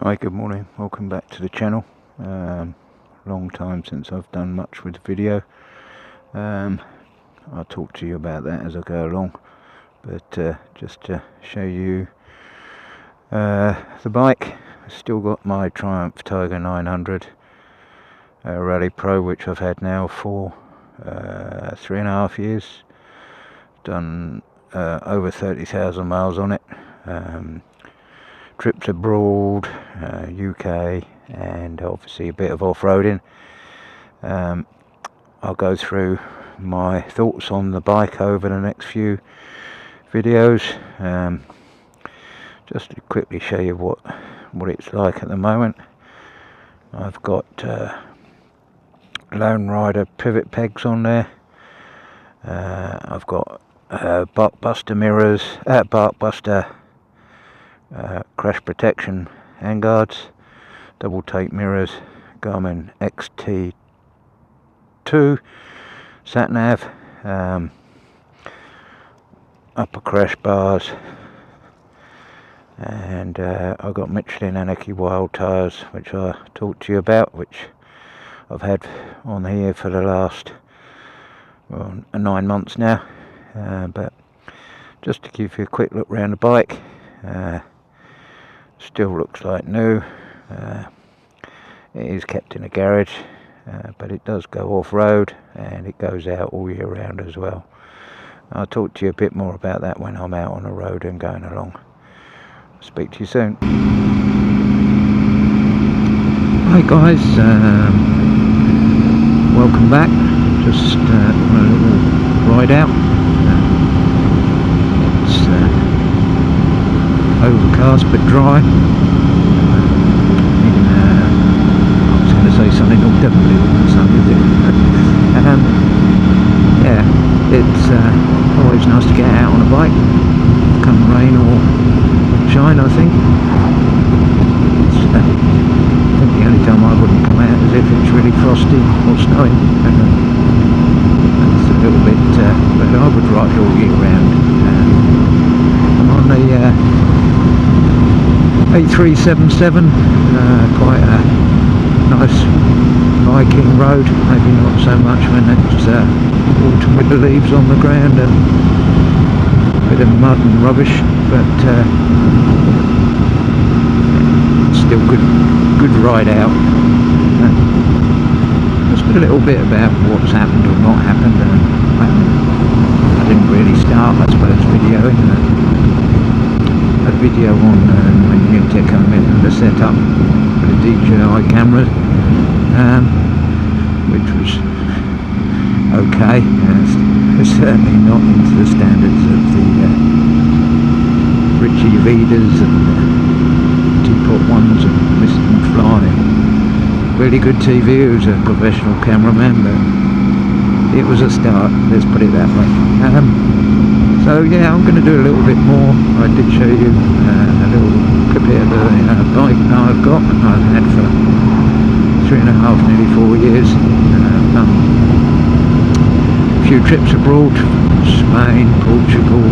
Hi, good morning, welcome back to the channel. Long time since I've done much with video. I'll talk to you about that as I go along, but just to show you the bike, I've still got my Triumph Tiger 900 Rally Pro, which I've had now for 3.5 years. Done over 30,000 miles on it. Trips abroad, UK, and obviously a bit of off-roading. I'll go through my thoughts on the bike over the next few videos, just to quickly show you what it's like at the moment. I've got Lone Rider pivot pegs on there. I've got Barkbuster mirrors, Barkbuster crash protection handguards, double tape mirrors, Garmin XT2 sat nav, upper crash bars, and I've got Michelin Anarchy Wild tyres, which I talked to you about, which I've had on here for the last 9 months now. But just to give you a quick look around the bike, still looks like new. It is kept in a garage, but it does go off-road and it goes out all year round as well. I'll talk to you a bit more about that when I'm out on the road and going along. Speak to you soon. Hi guys, welcome back. Just on a little ride out. It's overcast but dry. I was going to say something, no, definitely wasn't sunny, is it? Yeah, it's always nice to get out on a bike, come rain or shine. I think the only time I wouldn't come out is if it's really frosty or snowing. That's a little bit, but I would ride all year round. I'm on the A377, quite a nice biking road, maybe not so much when it's autumn with the leaves on the ground and a bit of mud and rubbish, but still good ride out. Just a little bit about what's happened or not happened. I didn't really start, I suppose, videoing. A video on when Unitec came in and the setup for the DJI camera, which was okay. It's certainly not into the standards of the Ritchie Vidas and Teapot ones and Mr. Fly. Really good TV. Who's a professional cameraman, but it was a start, let's put it that way. So yeah, I'm going to do a little bit more. I did show you a little clip here of the bike that I've got, and I've had for 3.5, nearly 4 years. Done a few trips abroad, Spain, Portugal,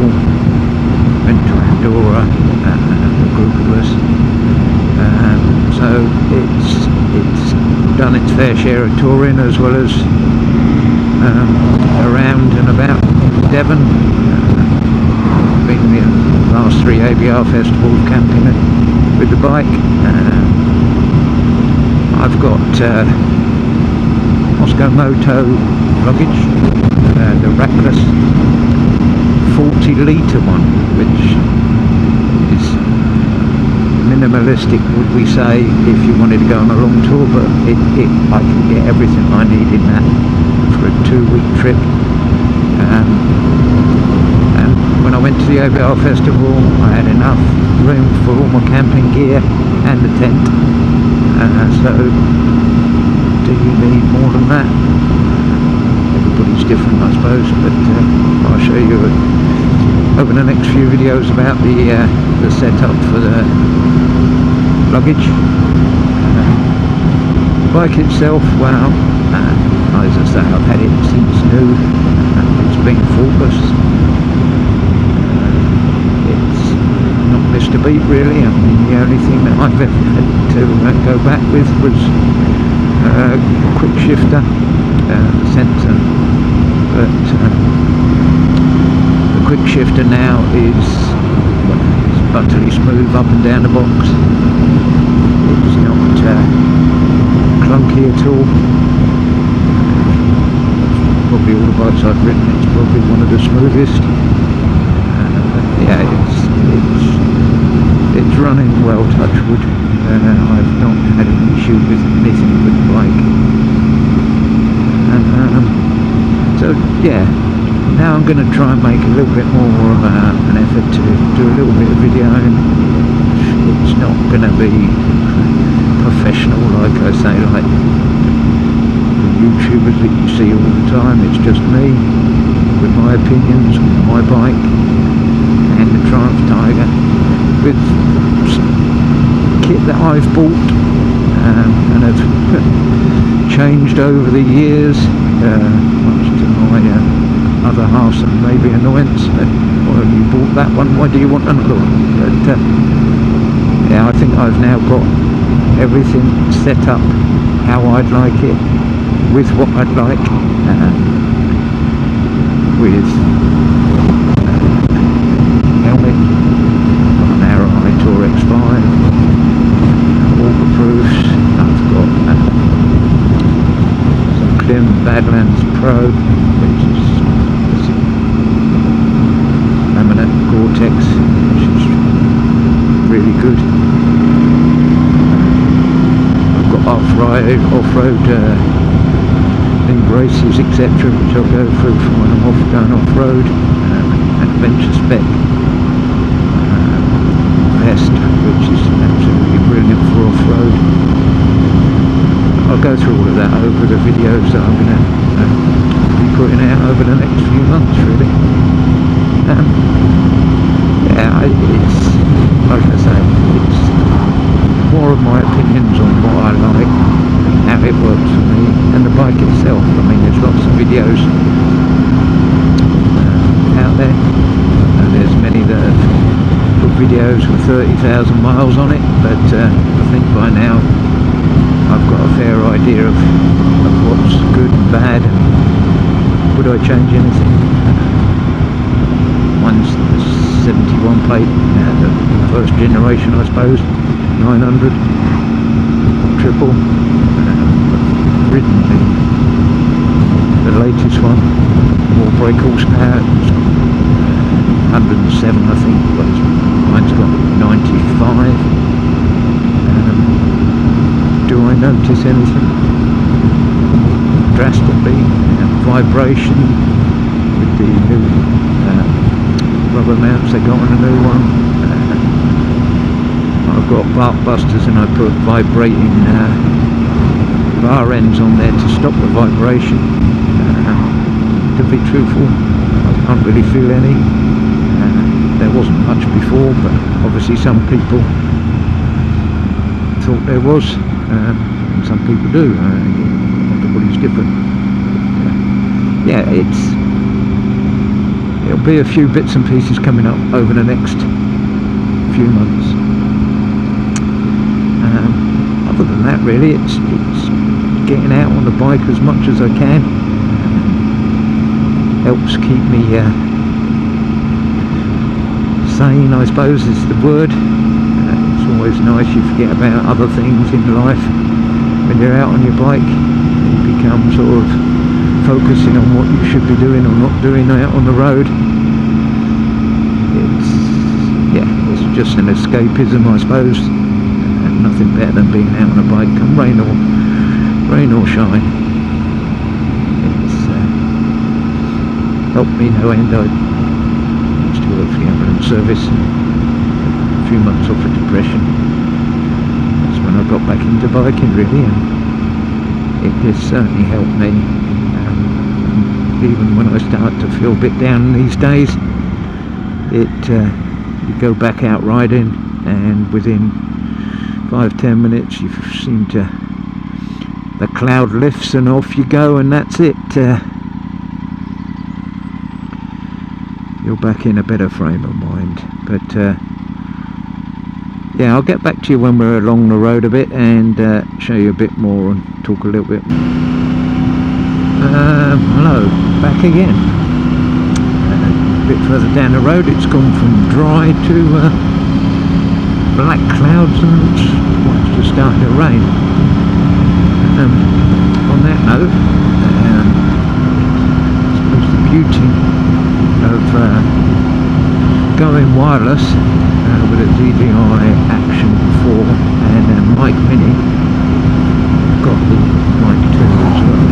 went to Andorra, a group of us. So it's done its fair share of touring, as well as around and about Devon. Been the last 3 ABR festivals camping with the bike. I've got Osco Moto luggage, the Rackless 40-litre one, which is minimalistic, would we say, if you wanted to go on a long tour, but I can get everything I need in that for a 2-week trip. And when I went to the ABR festival, I had enough room for all my camping gear and the tent. So do you need more than that? Everybody's different, I suppose, but I'll show you over the next few videos about the setup for the luggage. The bike itself, well, as I say, I've had it since new. It's been faultless. It's not missed a beat really. I mean, the only thing that I've ever to go back with was quick shifter sensor, but the quick shifter now is utterly smooth up and down the box. It's not clunky at all. Probably all the bikes I've ridden, it's probably one of the smoothest. Yeah, it's running well, touch wood. I've not had an issue with anything with the bike. So yeah, now I'm going to try and make a little bit more of an effort to do a little bit of videoing. It's not going to be professional, like I say, like the YouTubers that you see all the time. It's just me with my opinions on my bike and the Triumph Tiger with kit that I've bought and have changed over the years, much to my other half's and maybe annoyance. Well, you bought that one, why do you want another one? But yeah, I think I've now got everything set up how I'd like it, with what I'd like, with helmet, an Arai Tour X5, waterproofs. I've got some Klim Badlands Pro, which is laminate Gore-Tex, which is really good. I've got off-road knee braces, etc., which I'll go through for when I'm going off-road. Adventure spec vest, which is absolutely brilliant for off-road. I'll go through all of that over the videos that I'm going to be putting out over the next few months, really. Yeah, it's, like I say, it's more of my opinions on what I like, how it works for me, and the bike itself. I mean, there's lots of videos out there, and there's many that have put videos with 30,000 miles on it, but I think by now I've got a fair idea of what's good and bad, and would I change anything. One's the 71 plate, the first generation, I suppose, 900 triple. Ridden the latest one, more brake horsepower, 107 I think, but mine's got 95. Do I notice anything drastically? Vibration with the new rubber mounts they got on a new one. I've got bark busters and I put vibrating bar ends on there to stop the vibration. To be truthful, I can't really feel any. There wasn't much before, but obviously some people thought there was, and some people do. Everybody's different. Yeah, it'll be a few bits and pieces coming up over the next few months. Other than that, really, it's getting out on the bike as much as I can. Helps keep me sane, I suppose is the word. It's always nice, you forget about other things in life when you're out on your bike. You become sort of focusing on what you should be doing or not doing out on the road. It's just an escapism, I suppose. Nothing better than being out on a bike, come rain or shine. It's helped me no end. I used to work for the ambulance service, a few months off of depression. That's when I got back into biking, really, and it has certainly helped me. Even when I start to feel a bit down these days, you go back out riding, and within 5-10 minutes you seem to, the cloud lifts and off you go, and that's it. You're back in a better frame of mind. But yeah, I'll get back to you when we're along the road a bit and show you a bit more and talk a little bit. Hello, back again. A bit further down the road, it's gone from dry to black clouds and it's just starting to rain. On that note, I suppose the beauty of going wireless with a DJI Action 4 and Mic Mini, got the Mic 2 as well,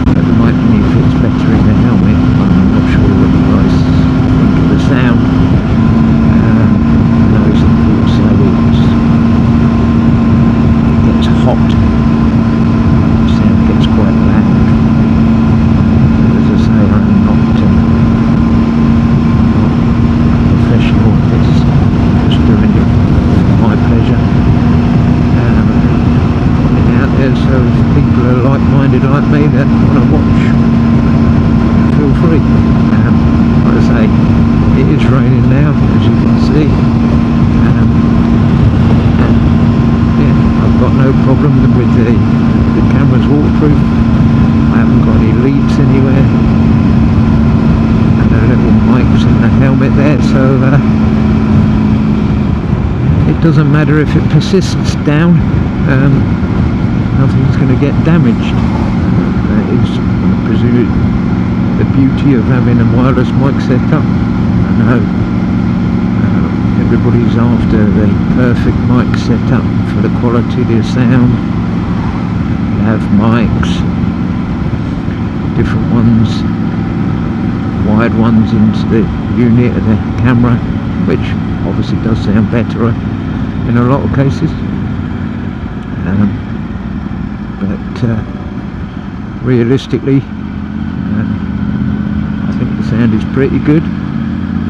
but the Mic Mini fits better in the helmet. I'm not sure what you guys think of the sound. I know some people say it gets hot, the sound gets quite loud. As I say, I'm not professional at this, just doing it for my pleasure. Putting it out there so if people are like-minded like me that want to watch, feel free. Like I say, it is raining now, as you can see. And yeah, I've got no problem with the camera's waterproof. I haven't got any leaks anywhere. And the little mics in the helmet there, so it doesn't matter if it persists down, nothing's going to get damaged. That is, I presume, the beauty of having a wireless mic setup. I know everybody's after the perfect mic setup for the quality of the sound. You have mics, different ones, wired ones into the unit of the camera, which obviously does sound better in a lot of cases. But realistically, I think the sound is pretty good.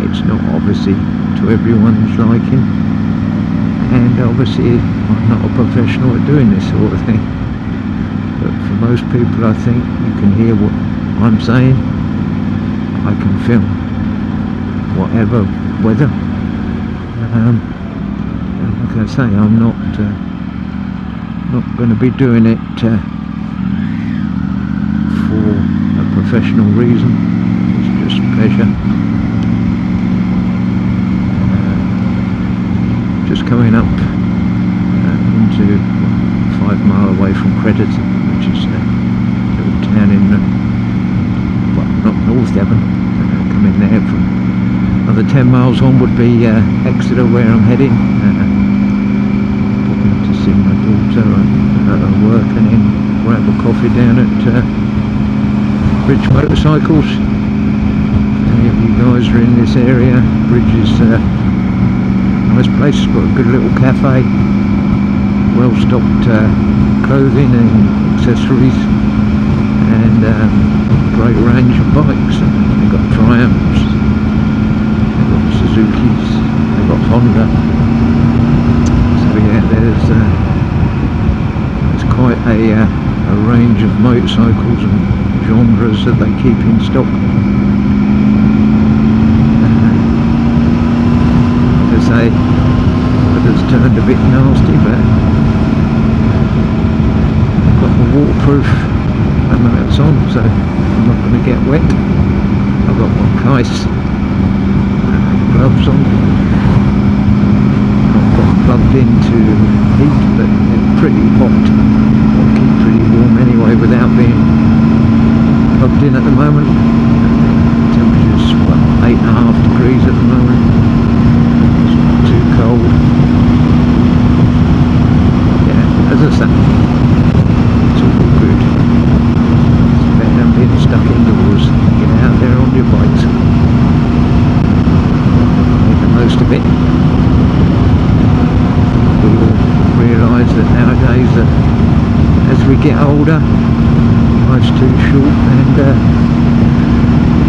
It's not obviously to everyone's liking, and obviously I'm not a professional at doing this sort of thing, but for most people I think you can hear what I'm saying. I can film whatever weather. And like I say, I'm not going to be doing it for a professional reason. It's just pleasure. Just coming up into 5 mile away from Crediton, which is a little town in well, not North Devon. Coming there from another 10 miles on would be Exeter, where I'm heading. Popping to see my daughter at work and then grab a coffee down at Bridge Motorcycles. If any of you guys are in this area, Bridge is nice place. It's got a good little cafe, well stocked clothing and accessories, and great range of bikes. They've got Triumphs, they've got Suzukis, they've got Honda. So yeah, there's quite a range of motorcycles and genres that they keep in stock. Like I say, weather's turned a bit nasty, but I've got the waterproof helmets on, so I'm not going to get wet. I've got my Kais gloves on. Not got plugged into heat, but they're pretty hot. I'll keep pretty warm anyway without being plugged in at the moment. Temperature's what, 8.5 degrees at the moment. It's not too cold. Yeah, as I say, it's all good. It's better than being stuck indoors. Get out there on your bikes. Make the most of it. We all realise that nowadays that as we get older, life's too short, and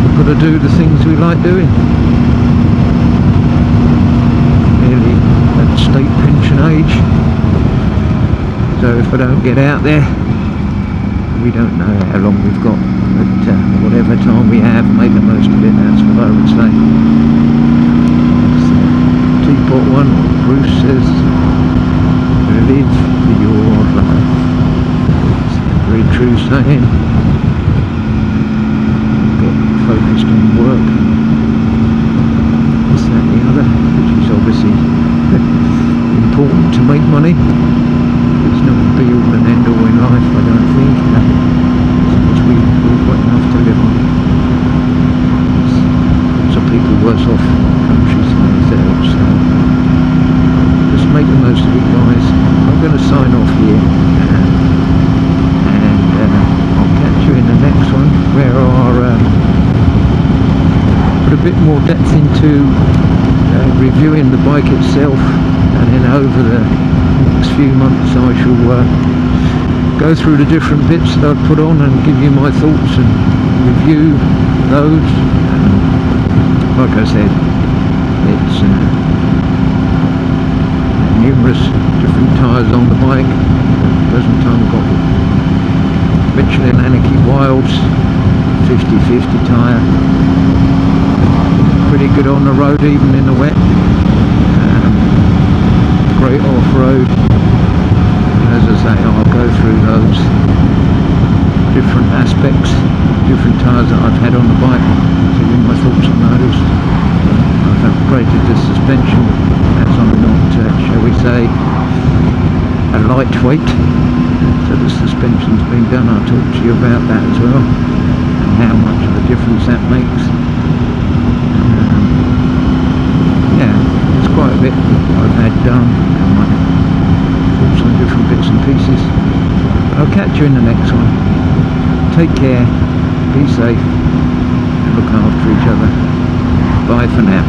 we've got to do the things we like doing. Nearly at state pension age, so if I don't get out there, we don't know how long we've got, but whatever time we have, make the most of it. That's what I would say. So, Teapot One, Bruce says, live your life. It's a very true saying. Get focused on work, this, that, the other, which is obviously important to make money. It's not the be all and end all in life, I don't think. Since we've all got enough to live on. Lots of people worse off countries than themselves, so just make the most of it, guys. I'm going to sign off here, and I'll catch you in the next one, where I'll put a bit more depth into reviewing the bike itself, and then over the next few months I shall go through the different bits that I've put on and give you my thoughts and review those. Like I said, it's numerous different tyres on the bike. At the present time I've got Michelin Anarchy Wilds 50/50 tyre. Pretty good on the road even in the wet. Great off-road. As I say, I'll go through those different aspects, different tyres that I've had on the bike, to give my thoughts on those. I've upgraded the suspension as I'm not, shall we say, a lightweight, so the suspension's been done. I'll talk to you about that as well, and how much of a difference that makes. Yeah, it's quite a bit I've had done, and my thoughts on different bits and pieces. I'll catch you in the next one. Take care, be safe, and look after each other. Bye for now.